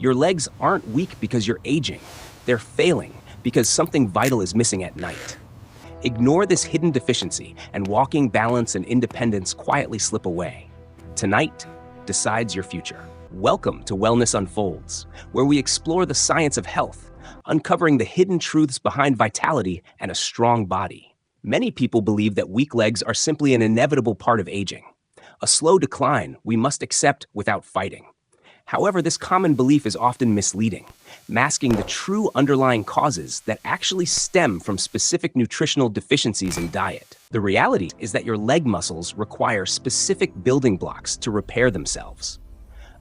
Your legs aren't weak because you're aging. They're failing because something vital is missing at night. Ignore this hidden deficiency, and walking, balance, and independence quietly slip away. Tonight decides your future. Welcome to Wellness Unfolds, where we explore the science of health, uncovering the hidden truths behind vitality and a strong body. Many people believe that weak legs are simply an inevitable part of aging, a slow decline we must accept without fighting. However, this common belief is often misleading, masking the true underlying causes that actually stem from specific nutritional deficiencies in diet. The reality is that your leg muscles require specific building blocks to repair themselves,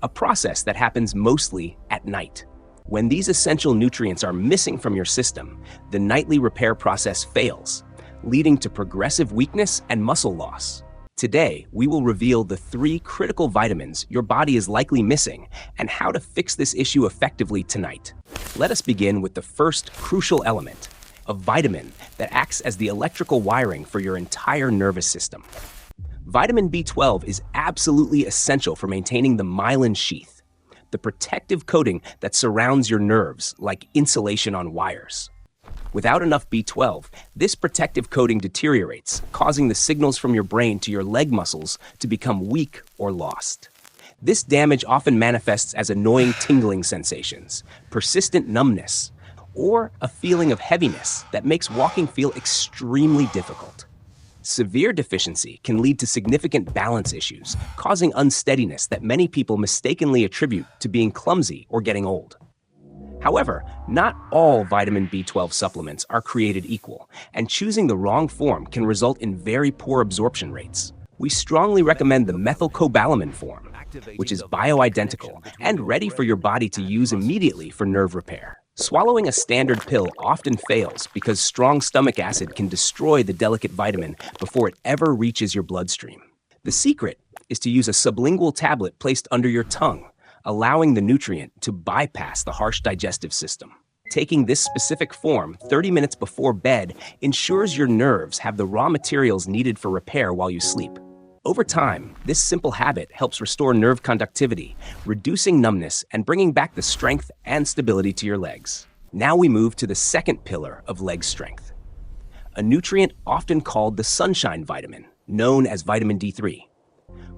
a process that happens mostly at night. When these essential nutrients are missing from your system, the nightly repair process fails, leading to progressive weakness and muscle loss. Today, we will reveal the 3 critical vitamins your body is likely missing and how to fix this issue effectively tonight. Let us begin with the first crucial element, a vitamin that acts as the electrical wiring for your entire nervous system. Vitamin B12 is absolutely essential for maintaining the myelin sheath, the protective coating that surrounds your nerves like insulation on wires. Without enough B12, this protective coating deteriorates, causing the signals from your brain to your leg muscles to become weak or lost. This damage often manifests as annoying tingling sensations, persistent numbness, or a feeling of heaviness that makes walking feel extremely difficult. Severe deficiency can lead to significant balance issues, causing unsteadiness that many people mistakenly attribute to being clumsy or getting old. However, not all vitamin B12 supplements are created equal, and choosing the wrong form can result in very poor absorption rates. We strongly recommend the methylcobalamin form, which is bioidentical and ready for your body to use immediately for nerve repair. Swallowing a standard pill often fails because strong stomach acid can destroy the delicate vitamin before it ever reaches your bloodstream. The secret is to use a sublingual tablet placed under your tongue, allowing the nutrient to bypass the harsh digestive system. Taking this specific form 30 minutes before bed ensures your nerves have the raw materials needed for repair while you sleep. Over time, this simple habit helps restore nerve conductivity, reducing numbness and bringing back the strength and stability to your legs. Now we move to the second pillar of leg strength, a nutrient often called the sunshine vitamin, known as vitamin D3.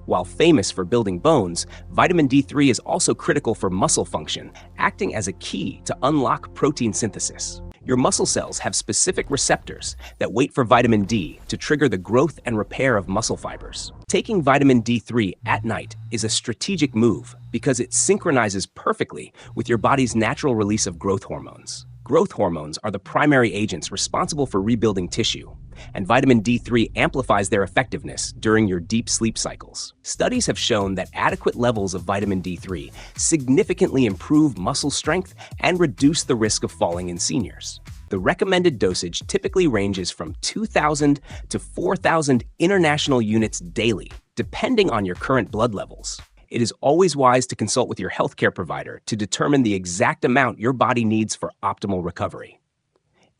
While famous for building bones, vitamin D3 is also critical for muscle function, acting as a key to unlock protein synthesis. Your muscle cells have specific receptors that wait for vitamin D to trigger the growth and repair of muscle fibers. Taking vitamin D3 at night is a strategic move because it synchronizes perfectly with your body's natural release of growth hormones. Growth hormones are the primary agents responsible for rebuilding tissue, and vitamin D3 amplifies their effectiveness during your deep sleep cycles. Studies have shown that adequate levels of vitamin D3 significantly improve muscle strength and reduce the risk of falling in seniors. The recommended dosage typically ranges from 2,000 to 4,000 international units daily, depending on your current blood levels. It is always wise to consult with your healthcare provider to determine the exact amount your body needs for optimal recovery.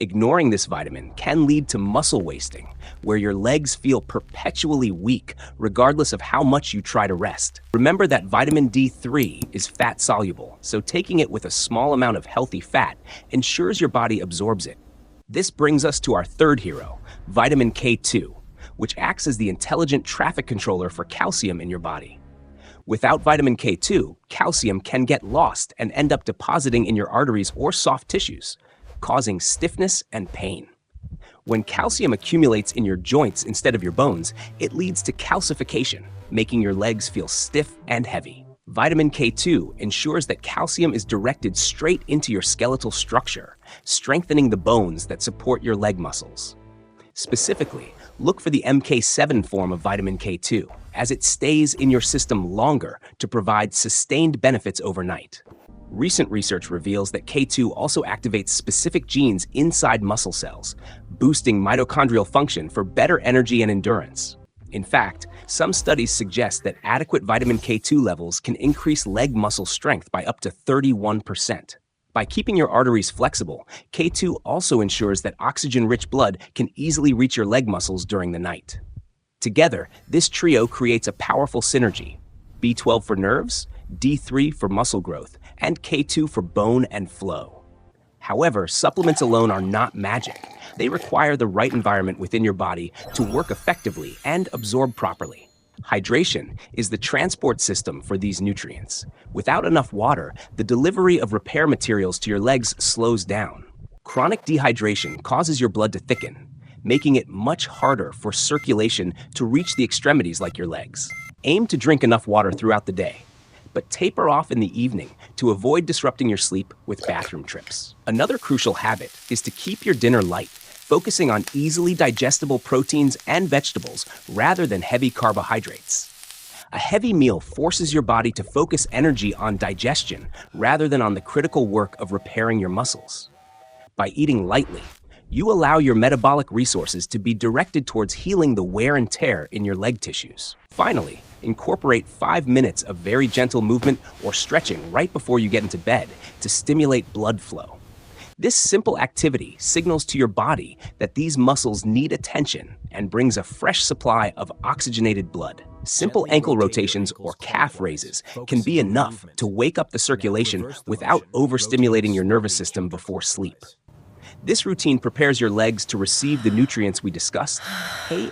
Ignoring this vitamin can lead to muscle wasting, where your legs feel perpetually weak regardless of how much you try to rest. Remember that vitamin D3 is fat soluble, so taking it with a small amount of healthy fat ensures your body absorbs it. This brings us to our third hero, vitamin K2, which acts as the intelligent traffic controller for calcium in your body. Without vitamin K2, calcium can get lost and end up depositing in your arteries or soft tissues, causing stiffness and pain. When calcium accumulates in your joints instead of your bones, it leads to calcification, making your legs feel stiff and heavy. Vitamin K2 ensures that calcium is directed straight into your skeletal structure, strengthening the bones that support your leg muscles. Specifically, look for the MK7 form of vitamin K2, as it stays in your system longer to provide sustained benefits overnight. Recent research reveals that K2 also activates specific genes inside muscle cells, boosting mitochondrial function for better energy and endurance. In fact, some studies suggest that adequate vitamin K2 levels can increase leg muscle strength by up to 31%. By keeping your arteries flexible, K2 also ensures that oxygen-rich blood can easily reach your leg muscles during the night. Together, this trio creates a powerful synergy: B12 for nerves, D3 for muscle growth, and K2 for bone and flow. However, supplements alone are not magic. They require the right environment within your body to work effectively and absorb properly. Hydration is the transport system for these nutrients. Without enough water, the delivery of repair materials to your legs slows down. Chronic dehydration causes your blood to thicken, making it much harder for circulation to reach the extremities like your legs. Aim to drink enough water throughout the day, but taper off in the evening to avoid disrupting your sleep with bathroom trips. Another crucial habit is to keep your dinner light, focusing on easily digestible proteins and vegetables rather than heavy carbohydrates. A heavy meal forces your body to focus energy on digestion rather than on the critical work of repairing your muscles. By eating lightly, you allow your metabolic resources to be directed towards healing the wear and tear in your leg tissues. Finally, incorporate 5 minutes of very gentle movement or stretching right before you get into bed to stimulate blood flow. This simple activity signals to your body that these muscles need attention and brings a fresh supply of oxygenated blood. Simple ankle rotations or calf raises can be enough to wake up the circulation without overstimulating your nervous system before sleep. This routine prepares your legs to receive the nutrients we discussed,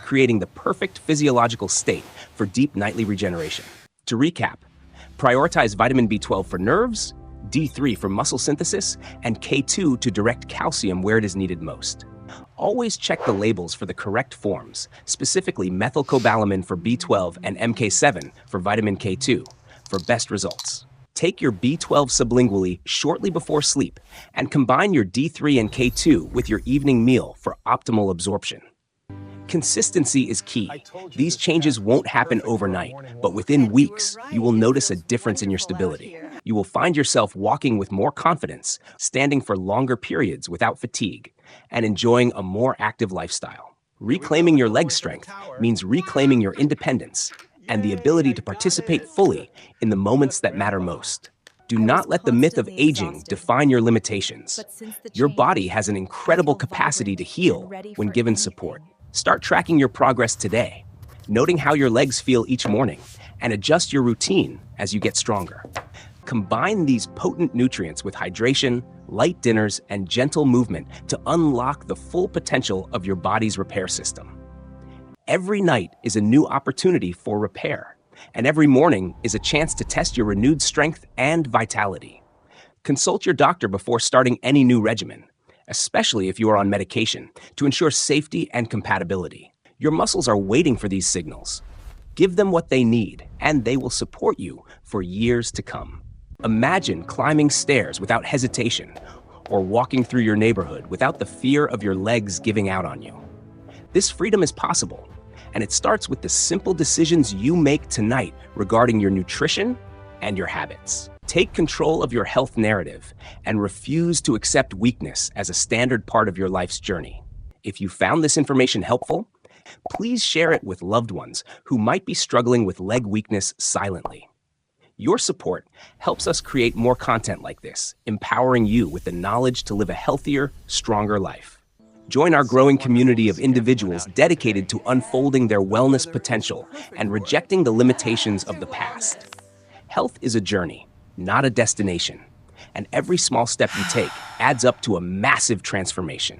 creating the perfect physiological state for deep nightly regeneration. To recap, prioritize vitamin B12 for nerves, D3 for muscle synthesis, and K2 to direct calcium where it is needed most. Always check the labels for the correct forms, specifically methylcobalamin for B12 and MK7 for vitamin K2, for best results. Take your B12 sublingually shortly before sleep and combine your D3 and K2 with your evening meal for optimal absorption. Consistency is key. These changes won't happen overnight, but within weeks, you will notice a difference in your stability. You will find yourself walking with more confidence, standing for longer periods without fatigue, and enjoying a more active lifestyle. Reclaiming your leg strength means reclaiming your independence and the ability to participate fully in the moments that matter most. Do not let the myth of aging define your limitations. Your body has an incredible capacity to heal when given support. Start tracking your progress today, noting how your legs feel each morning, and adjust your routine as you get stronger. Combine these potent nutrients with hydration, light dinners, and gentle movement to unlock the full potential of your body's repair system. Every night is a new opportunity for repair, and every morning is a chance to test your renewed strength and vitality. Consult your doctor before starting any new regimen, especially if you are on medication, to ensure safety and compatibility. Your muscles are waiting for these signals. Give them what they need, and they will support you for years to come. Imagine climbing stairs without hesitation, or walking through your neighborhood without the fear of your legs giving out on you. This freedom is possible, and it starts with the simple decisions you make tonight regarding your nutrition and your habits. Take control of your health narrative and refuse to accept weakness as a standard part of your life's journey. If you found this information helpful, please share it with loved ones who might be struggling with leg weakness silently. Your support helps us create more content like this, empowering you with the knowledge to live a healthier, stronger life. Join our growing community of individuals dedicated to unfolding their wellness potential and rejecting the limitations of the past. Health is a journey, not a destination, and every small step you take adds up to a massive transformation.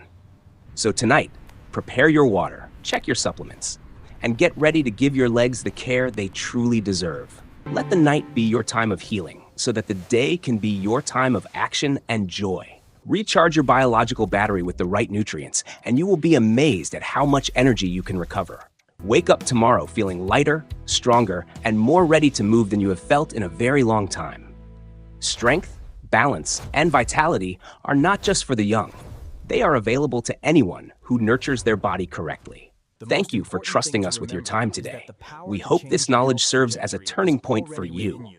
So tonight, prepare your water, check your supplements, and get ready to give your legs the care they truly deserve. Let the night be your time of healing so that the day can be your time of action and joy. Recharge your biological battery with the right nutrients, and you will be amazed at how much energy you can recover. Wake up tomorrow feeling lighter, stronger, and more ready to move than you have felt in a very long time. Strength, balance, and vitality are not just for the young. They are available to anyone who nurtures their body correctly. Thank you for trusting us with your time today. We hope this knowledge serves as a turning point for you.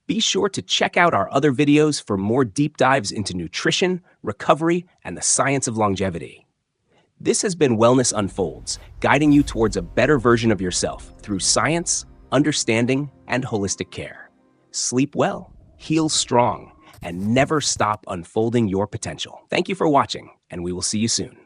Be sure to check out our other videos for more deep dives into nutrition, recovery, and the science of longevity. This has been Wellness Unfolds, guiding you towards a better version of yourself through science, understanding, and holistic care. Sleep well, heal strong, and never stop unfolding your potential. Thank you for watching, and we will see you soon.